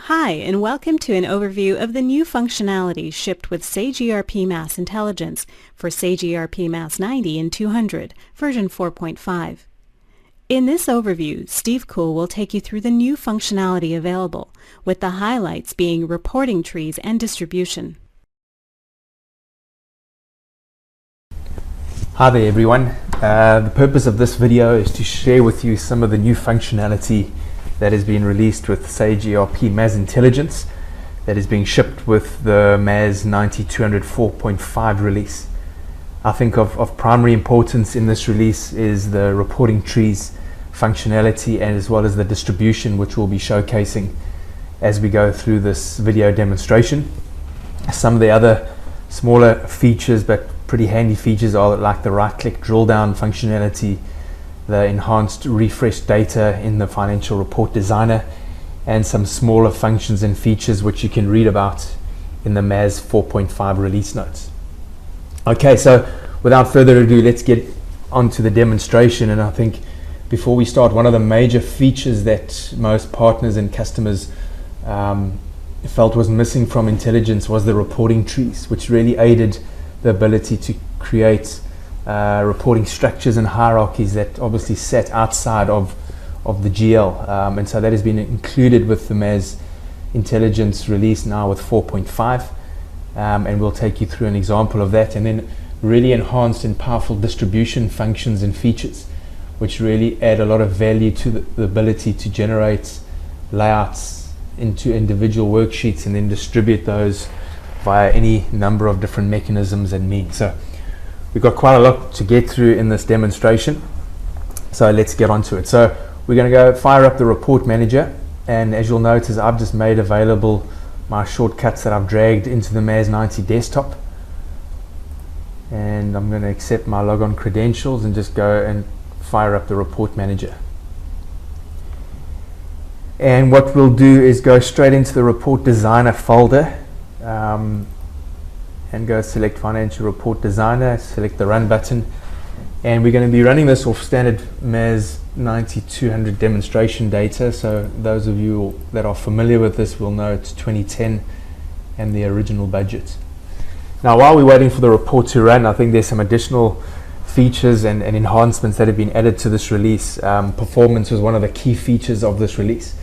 Hi, and welcome to an overview of the new functionality shipped with Sage ERP Mass Intelligence for Sage ERP Mass 90 and 200, version 4.5. In this overview, Steve Kuhl will take you through the new functionality available, with the highlights being reporting trees and distribution. Hi there everyone. The purpose of this video is to share with you some of the new functionality that has been released with Sage ERP Mass Intelligence that is being shipped with the Mass 90 200 4.5 release. I think of primary importance in this release is the reporting trees functionality and as well as the distribution, which we'll be showcasing as we go through this video demonstration. Some of the other smaller features but pretty handy features are like the right-click drill down functionality, the enhanced refresh data in the financial report designer, and some smaller functions and features which you can read about in the Mass 4.5 release notes. Okay, so without further ado, let's get onto the demonstration. And I think before we start, one of the major features that most partners and customers felt was missing from Intelligence was the reporting trees, which really aided the ability to create reporting structures and hierarchies that obviously sat outside of the GL, and so that has been included with the Mass Intelligence release now with 4.5, and we'll take you through an example of that, and then really enhanced and powerful distribution functions and features which really add a lot of value to the ability to generate layouts into individual worksheets and then distribute those via any number of different mechanisms and means. So we've got quite a lot to get through in this demonstration, so let's get onto it. So we're going to go fire up the report manager, and as you'll notice, I've just made available my shortcuts that I've dragged into the Mass 90 desktop, and I'm going to accept my logon credentials and just go and fire up the report manager. And what we'll do is go straight into the report designer folder, and go select financial report designer, select the run button, and we're going to be running this off standard Mass 90 200 demonstration data. So those of you that are familiar with this will know it's 2010 and the original budget. Now while we're waiting for the report to run, I think there's some additional features and enhancements that have been added to this release. Performance was one of the key features of this release,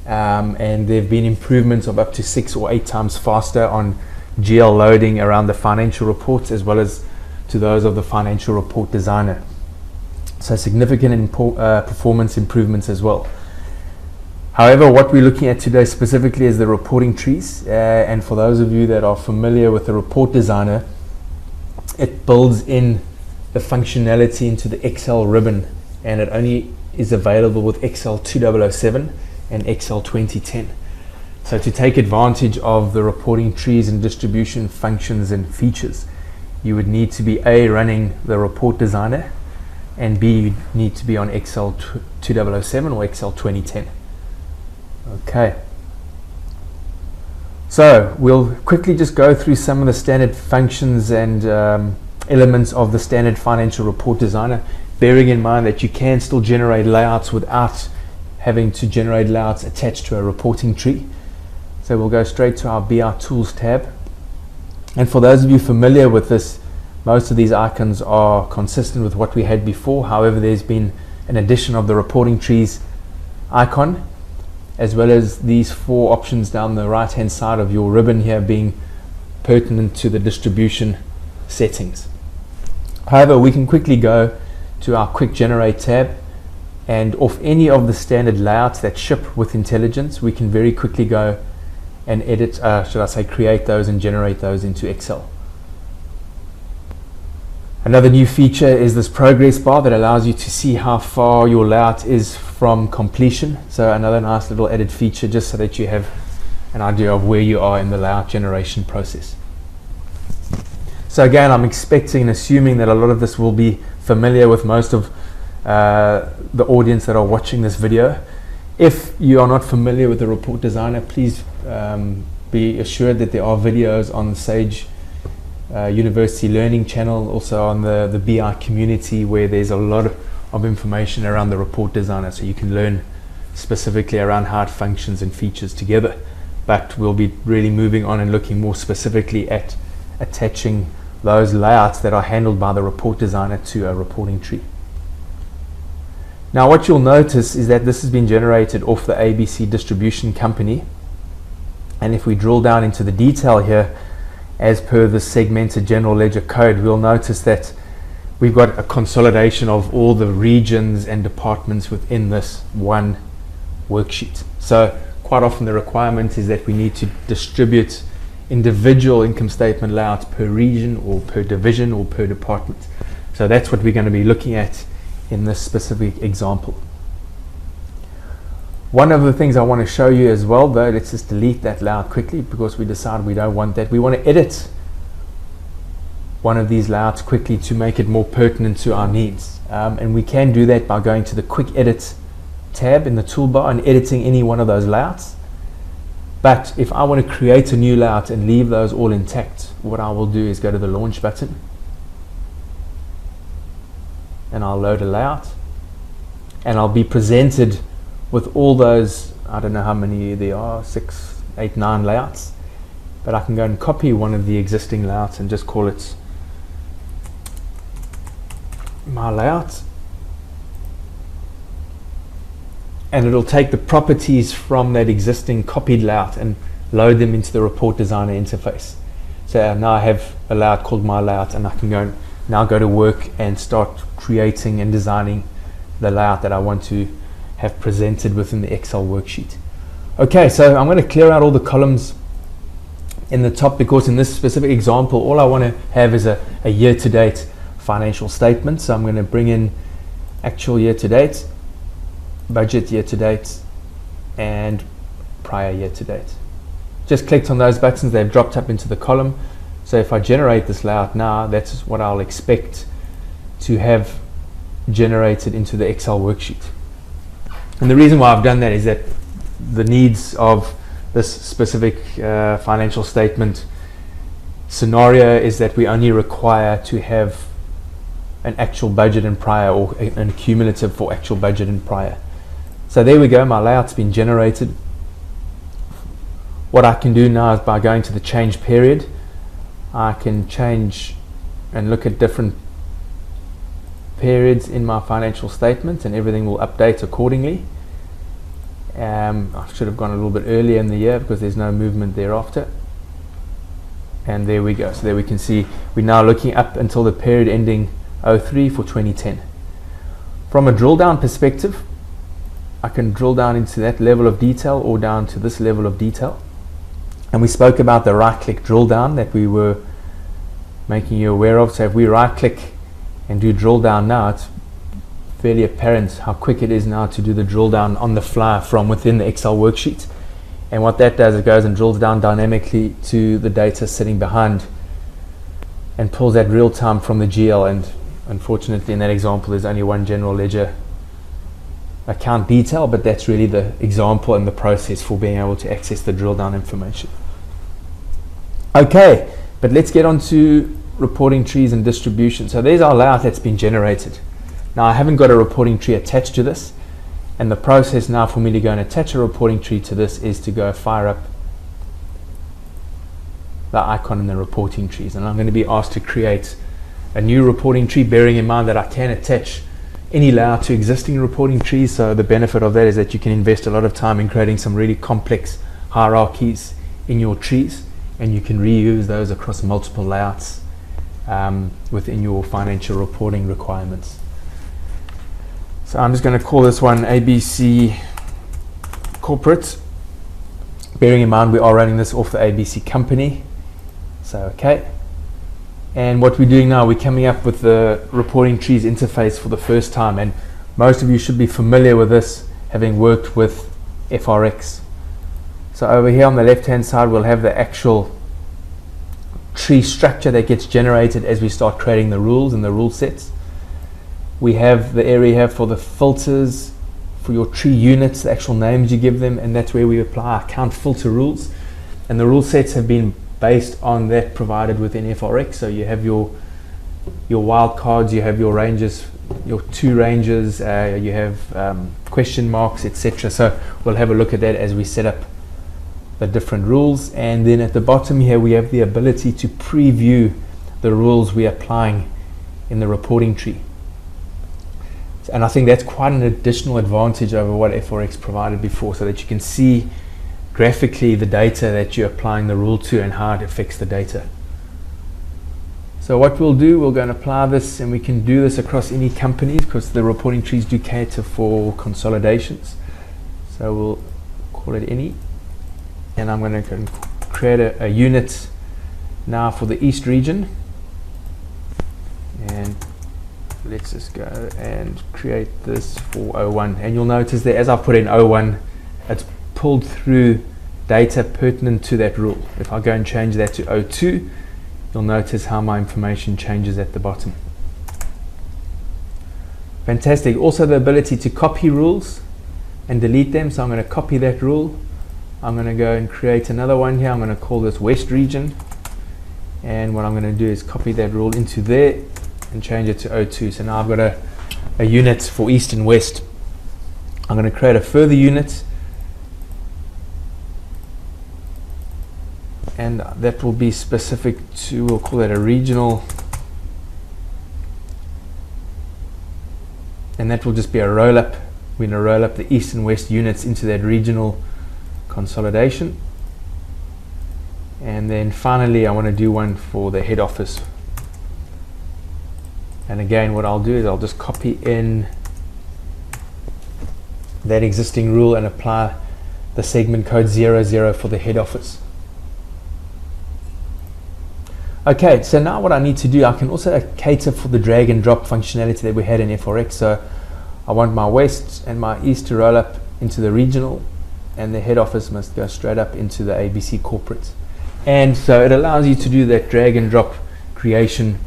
and there have been improvements of up to 6 or 8 times faster on GL loading around the financial reports as well as to those of the financial report designer. So significant performance improvements as well. However, what we're looking at today specifically is the reporting trees, and for those of you that are familiar with the report designer, it builds in the functionality into the Excel ribbon, and it only is available with Excel 2007 and Excel 2010. So to take advantage of the reporting trees and distribution functions and features, you would need to be A, running the report designer, and B, you need to be on Excel 2007 or Excel 2010. Okay. So we'll quickly just go through some of the standard functions and elements of the standard financial report designer, bearing in mind that you can still generate layouts without having to generate layouts attached to a reporting tree. So we'll go straight to our BI Tools tab. And for those of you familiar with this, most of these icons are consistent with what we had before. However, there's been an addition of the reporting trees icon, as well as these 4 options down the right hand side of your ribbon here being pertinent to the distribution settings. However, we can quickly go to our quick generate tab, and off any of the standard layouts that ship with Intelligence, we can very quickly go and edit, create those and generate those into Excel. Another new feature is this progress bar that allows you to see how far your layout is from completion. So another nice little added feature just so that you have an idea of where you are in the layout generation process. So again, I'm expecting and assuming that a lot of this will be familiar with most of the audience that are watching this video. If you are not familiar with the report designer, please be assured that there are videos on the Sage University Learning channel, also on the BI community, where there's a lot of information around the report designer, so you can learn specifically around how it functions and features together. but we'll be really moving on and looking more specifically at attaching those layouts that are handled by the report designer to a reporting tree. Now what you'll notice is that this has been generated off the ABC distribution company, and if we drill down into the detail here, as per the segmented general ledger code, we'll notice that we've got a consolidation of all the regions and departments within this one worksheet. So quite often the requirement is that we need to distribute individual income statement layouts per region or per division or per department. So that's what we're going to be looking at in this specific example. One of the things I want to show you as well, though, let's just delete that layout quickly because we decide we don't want that. We want to edit one of these layouts quickly to make it more pertinent to our needs. And we can do that by going to the quick edit tab in the toolbar and editing any one of those layouts. But if I want to create a new layout and leave those all intact, what I will do is go to the launch button and I'll load a layout, and I'll be presented with all those, I don't know how many there are, 6, 8, 9 layouts, but I can go and copy one of the existing layouts and just call it my layout, and it'll take the properties from that existing copied layout and load them into the report designer interface. So now I have a layout called my layout, and I can go to work and start creating and designing the layout that I want to have presented within the Excel worksheet. Okay, so I'm going to clear out all the columns in the top because in this specific example all I want to have is a year-to-date financial statement. So I'm going to bring in actual year-to-date, budget year-to-date, and prior year-to-date. Just clicked on those buttons, they've dropped up into the column. So if I generate this layout now, that's what I'll expect to have generated into the Excel worksheet. And the reason why I've done that is that the needs of this specific financial statement scenario is that we only require to have an actual budget in prior or an cumulative for actual budget in prior. So there we go, my layout's been generated. What I can do now is by going to the change period, I can change and look at different periods in my financial statement and everything will update accordingly. I should have gone a little bit earlier in the year because there's no movement thereafter. And there we go. So there we can see we're now looking up until the period ending 03 for 2010. From a drill down perspective, I can drill down into that level of detail or down to this level of detail. And we spoke about the right click drill down that we were making you aware of. So if we right click and do drill down now, it's fairly apparent how quick it is now to do the drill down on the fly from within the Excel worksheet. And what that does, it goes and drills down dynamically to the data sitting behind and pulls that real time from the GL. And unfortunately in that example there's only one general ledger account detail, but that's really the example and the process for being able to access the drill down information. Okay, but let's get on to reporting trees and distribution. So there's our layout that's been generated. Now I haven't got a reporting tree attached to this, and the process now for me to go and attach a reporting tree to this is to go fire up the icon in the reporting trees, and I'm going to be asked to create a new reporting tree, bearing in mind that I can attach any layout to existing reporting trees. So the benefit of that is that you can invest a lot of time in creating some really complex hierarchies in your trees, and you can reuse those across multiple layouts within your financial reporting requirements. So I'm just going to call this one ABC Corporate, bearing in mind we are running this off the ABC company. So okay, and what we're doing now, we're coming up with the reporting trees interface for the first time, and most of you should be familiar with this having worked with FRX. So over here on the left hand side we'll have the actual tree structure that gets generated as we start creating the rules and the rule sets. We have the area here for the filters for your tree units, the actual names you give them, and that's where we apply our count filter rules, and the rule sets have been based on that provided within FRX. So you have your wildcards, you have your ranges, your two ranges, you have question marks, etc. So we'll have a look at that as we set up the different rules, and then at the bottom here we have the ability to preview the rules we are applying in the reporting tree. And I think that's quite an additional advantage over what F4X provided before, so that you can see graphically the data that you're applying the rule to and how it affects the data. So what we'll do, we'll go and apply this, and we can do this across any companies because the reporting trees do cater for consolidations. So we'll call it any, and I'm going to create a unit now for the East region, and let's just go and create this for O1, and you'll notice that as I put in O1, it's pulled through data pertinent to that rule. If I go and change that to O2, you'll notice how my information changes at the bottom. Fantastic. Also the ability to copy rules and delete them. So I'm going to copy that rule. I'm going to go and create another one here. I'm going to call this West region. And what I'm going to do is copy that rule into there and change it to O2. So now I've got a unit for East and West. I'm going to create a further unit, and that will be specific to, we'll call that a regional, and that will just be a roll up. We're going to roll up the East and West units into that regional consolidation. And then finally I want to do one for the head office. And again, what I'll do is I'll just copy in that existing rule and apply the segment code 00 for the head office. Okay, so now what I need to do, I can also cater for the drag and drop functionality that we had in F4X. So I want my West and my East to roll up into the regional, and the head office must go straight up into the ABC corporate. And so it allows you to do that drag and drop creation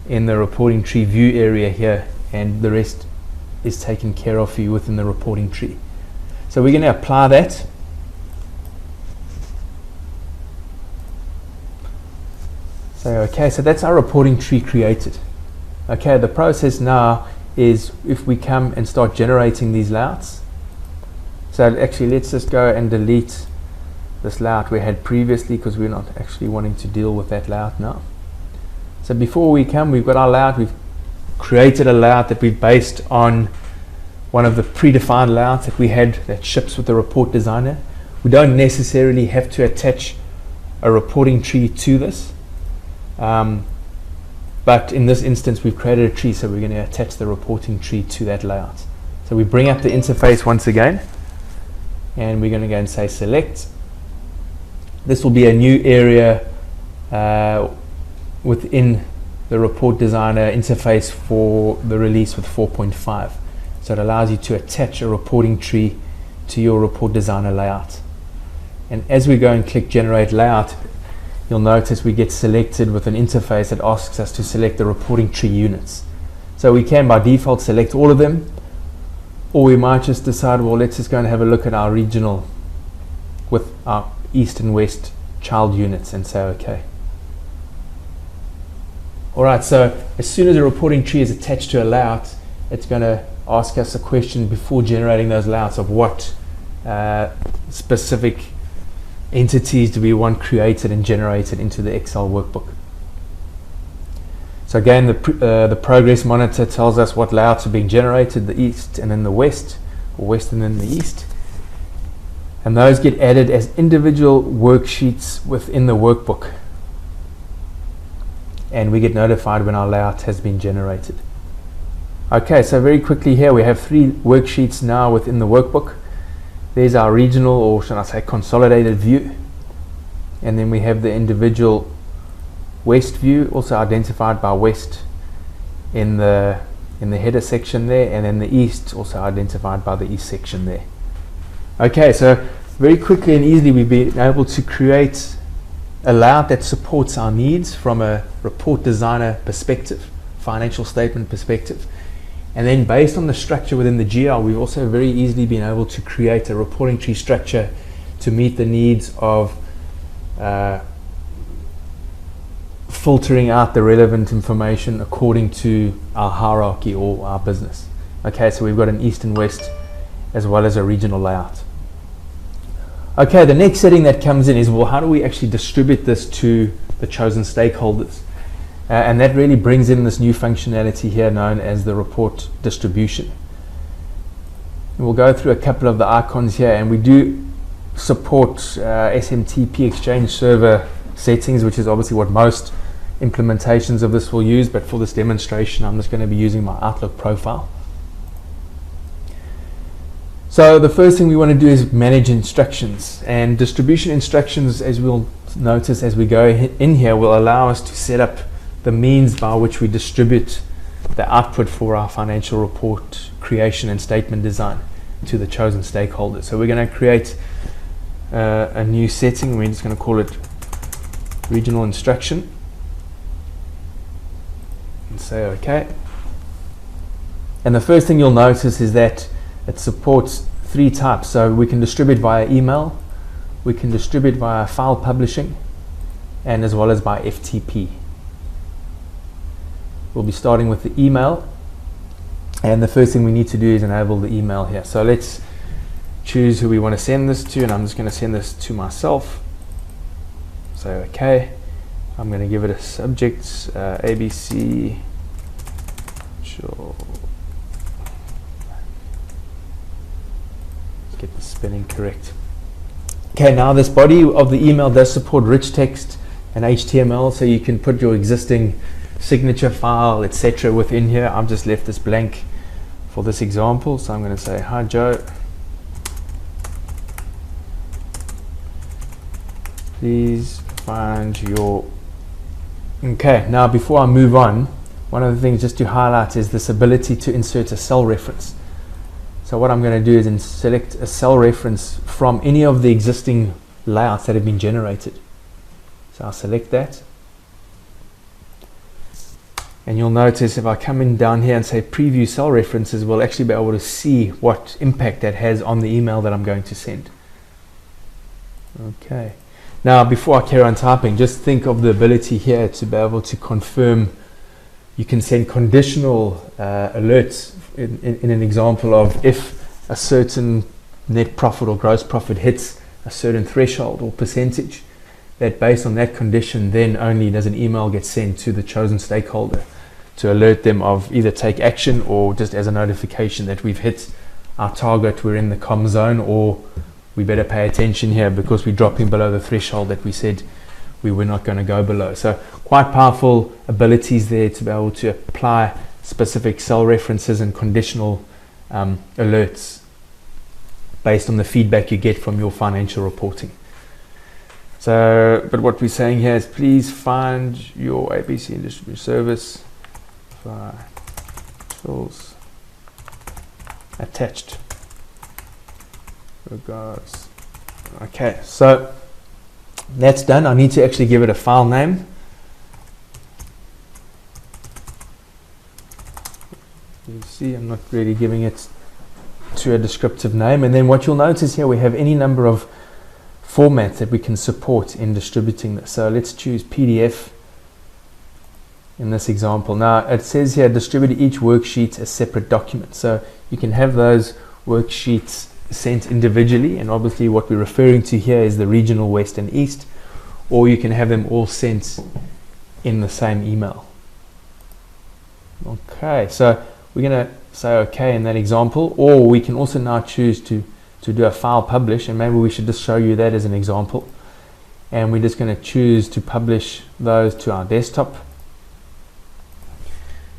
in the reporting tree view area here, and the rest is taken care of for you within the reporting tree. So we're going to apply that. Okay, so that's our reporting tree created. Okay, the process now is if we come and start generating these layouts. So actually let's just go and delete this layout we had previously, because we're not actually wanting to deal with that layout now. So before we come, we've got our layout. We've created a layout that we've based on one of the predefined layouts that we had that ships with the report designer. We don't necessarily have to attach a reporting tree to this. But in this instance we've created a tree, so we're going to attach the reporting tree to that layout. So we bring up the interface once again, and we're going to go and say select. This will be a new area within the report designer interface for the release with 4.5. So it allows you to attach a reporting tree to your report designer layout. And as we go and click generate layout, you'll notice we get selected with an interface that asks us to select the reporting tree units. So we can by default select all of them, or we might just decide, well, let's just go and have a look at our regional with our East and West child units and say okay. Alright, so as soon as a reporting tree is attached to a layout, it's going to ask us a question before generating those layouts of what specific entities do we want created and generated into the Excel workbook. So again, the progress monitor tells us what layouts are being generated, the East and then the West, or West and then the East. And those get added as individual worksheets within the workbook. And we get notified when our layout has been generated. Okay, so very quickly here we have 3 worksheets now within the workbook. There's our regional, or should I say consolidated view, and then we have the individual West view, also identified by West in the header section there, and then the East also identified by the East section there. Okay, so very quickly and easily we've been able to create a layout that supports our needs from a report designer perspective, financial statement perspective. And then based on the structure within the GL, we've also very easily been able to create a reporting tree structure to meet the needs of filtering out the relevant information according to our hierarchy or our business. Okay, so we've got an East and West as well as a regional layout. Okay, the next setting that comes in is, well, how do we actually distribute this to the chosen stakeholders? And that really brings in this new functionality here known as the report distribution. We'll go through a couple of the icons here, and we do support SMTP Exchange Server settings, which is obviously what most implementations of this will use, but for this demonstration I'm just going to be using my Outlook profile. So the first thing we want to do is manage instructions, and distribution instructions, as we'll notice as we go in here, will allow us to set up the means by which we distribute the output for our financial report creation and statement design to the chosen stakeholders. So we're going to create a new setting. We're just going to call it regional instruction and say OK. And the first thing you'll notice is that it supports 3 types. So we can distribute via email, we can distribute via file publishing, and as well as by FTP. We'll be starting with the email, and the first thing we need to do is enable the email here. So let's choose who we want to send this to, and I'm just going to send this to myself. So OK, I'm going to give it a subject, ABC. Sure. Let's get the spelling correct. Okay, now this body of the email does support rich text and HTML, so you can put your existing signature file, etc. within here. I've just left this blank for this example, so I'm going to say, hi Joe, please find your... Okay, now before I move on, one of the things just to highlight is this ability to insert a cell reference. So what I'm going to do is select a cell reference from any of the existing layouts that have been generated. So I'll select that. And you'll notice if I come in down here and say preview cell references, we'll actually be able to see what impact that has on the email that I'm going to send. Okay. Now, before I carry on typing, just think of the ability here to be able to confirm. You can send conditional alerts in an example of if a certain net profit or gross profit hits a certain threshold or percentage, that based on that condition, then only does an email get sent to the chosen stakeholder to alert them of either take action or just as a notification that we've hit our target, we're in the com zone, or we better pay attention here because we're dropping below the threshold that we said we were not going to go below. So quite powerful abilities there to be able to apply specific cell references and conditional alerts based on the feedback you get from your financial reporting. So, but what we're saying here is please find your ABC Industry Service tools attached. Regards. Okay, so that's done. I need to actually give it a file name. You see, I'm not really giving it to a descriptive name. And then what you'll notice here, we have any number of formats that we can support in distributing this. So let's choose PDF in this example. Now it says here distribute each worksheet as separate document. So you can have those worksheets sent individually, and obviously what we're referring to here is the regional west and east, or you can have them all sent in the same email. Okay, so we're going to say OK in that example, or we can also now choose to do a file publish, and maybe we should just show you that as an example. And we're just going to choose to publish those to our desktop.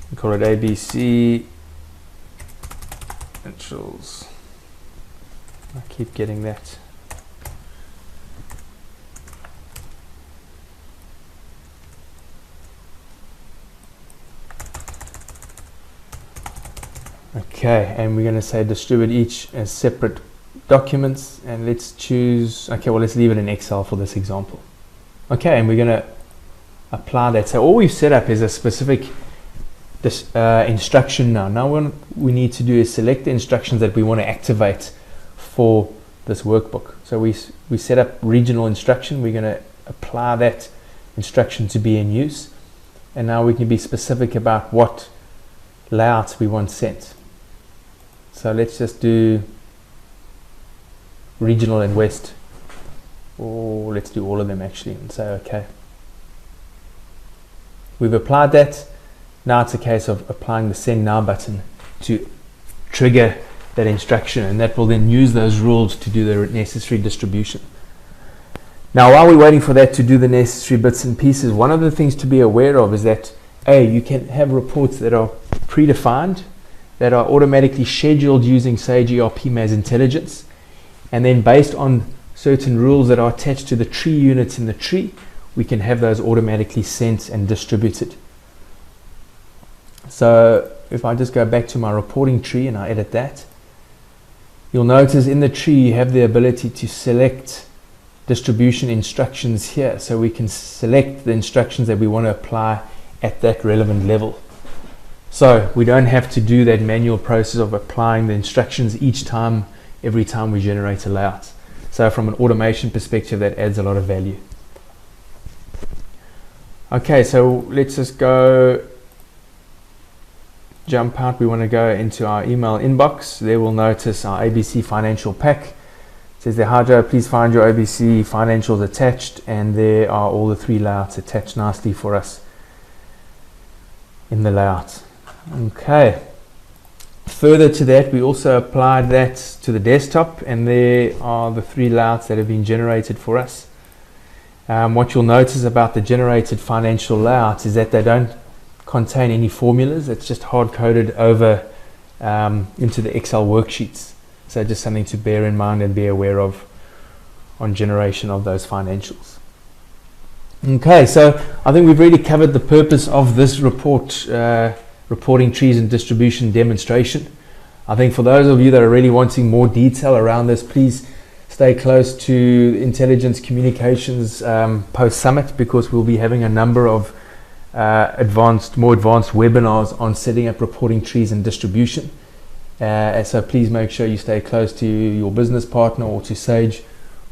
We call it ABC Essentials. I keep getting that. Okay, and we're going to say distribute each as separate documents, and let's choose, okay, well, let's leave it in Excel for this example. Okay, and we're going to apply that. So all we've set up is a specific instruction now. Now what we need to do is select the instructions that we want to activate for this workbook. So we set up regional instruction. We're going to apply that instruction to be in use, and now we can be specific about what layouts we want sent. So let's just do regional and west or let's do all of them actually and say OK. We've applied that. Now it's a case of applying the Send Now button to trigger that instruction, and that will then use those rules to do the necessary distribution. Now, while we're waiting for that to do the necessary bits and pieces, one of the things to be aware of is that you can have reports that are predefined, that are automatically scheduled using Sage ERP MAS Intelligence, and then based on certain rules that are attached to the tree units in the tree, we can have those automatically sent and distributed. So if I just go back to my reporting tree and I edit that, you'll notice in the tree you have the ability to select distribution instructions here, so we can select the instructions that we want to apply at that relevant level. So we don't have to do that manual process of applying the instructions every time we generate a layout. So from an automation perspective, that adds a lot of value. Okay, so let's just jump out. We want to go into our email inbox. There we'll notice our ABC financial pack. It says there, "Hi Joe, please find your ABC financials attached," and there are all the 3 layouts attached nicely for us in the layout. Okay. Further to that, we also applied that to the desktop, and there are the 3 layouts that have been generated for us. What you'll notice about the generated financial layouts is that they don't contain any formulas. It's just hard-coded over into the Excel worksheets. So just something to bear in mind and be aware of on generation of those financials. Okay, so I think we've really covered the purpose of this reporting trees and distribution demonstration. I think for those of you that are really wanting more detail around this, please stay close to Intelligence Communications post-summit, because we'll be having a number of more advanced webinars on setting up reporting trees and distribution. So please make sure you stay close to your business partner or to Sage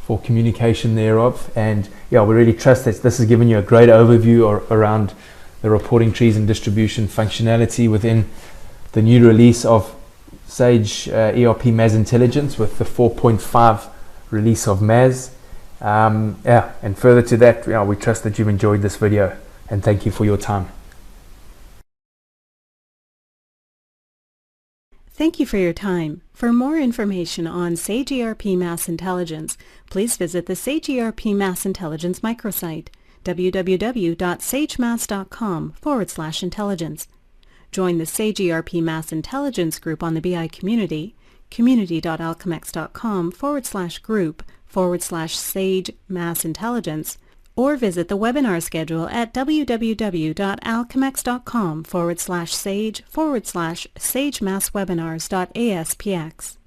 for communication thereof. And yeah, we really trust that this has given you a great overview around the reporting trees and distribution functionality within the new release of Sage ERP MAS Intelligence with the 4.5 release of MAS. And further to that, we trust that you've enjoyed this video, and thank you for your time. Thank you for your time. For more information on Sage ERP MAS Intelligence, please visit the Sage ERP MAS Intelligence microsite, www.sagemass.com/intelligence. Join the Sage ERP MAS Intelligence group on the BI community, community.alchemex.com/group/Sage MAS Intelligence, or visit the webinar schedule at www.alchemex.com/sage/SageMassWebinars.aspx.